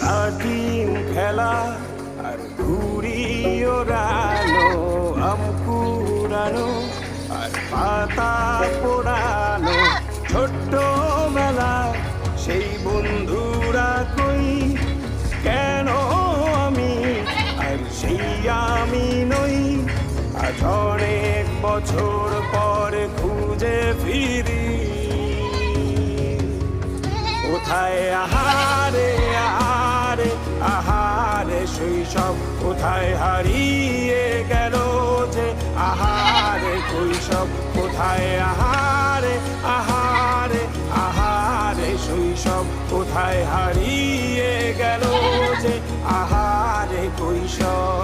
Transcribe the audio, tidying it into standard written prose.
লাটিম খেলা আর ঘুড়ি ওড়ানো, আম কুড়ানো আর পাতা পোড়ানো, ছোট্ট মেলা সেই বন্ধুরা কই, কেন আমি আর সেই আমি নই। আজ অনেক বছর পরে খুঁজে ফিরি, কোথায় আহারে আহারে আহারে শৈশব, কোথায় হারিয়ে গেল যে আহারে কৈশব, কোথায় আহারে আহারে আহারে শৈশব, কোথায় হারিয়ে গেল যে আহারে কৈশব।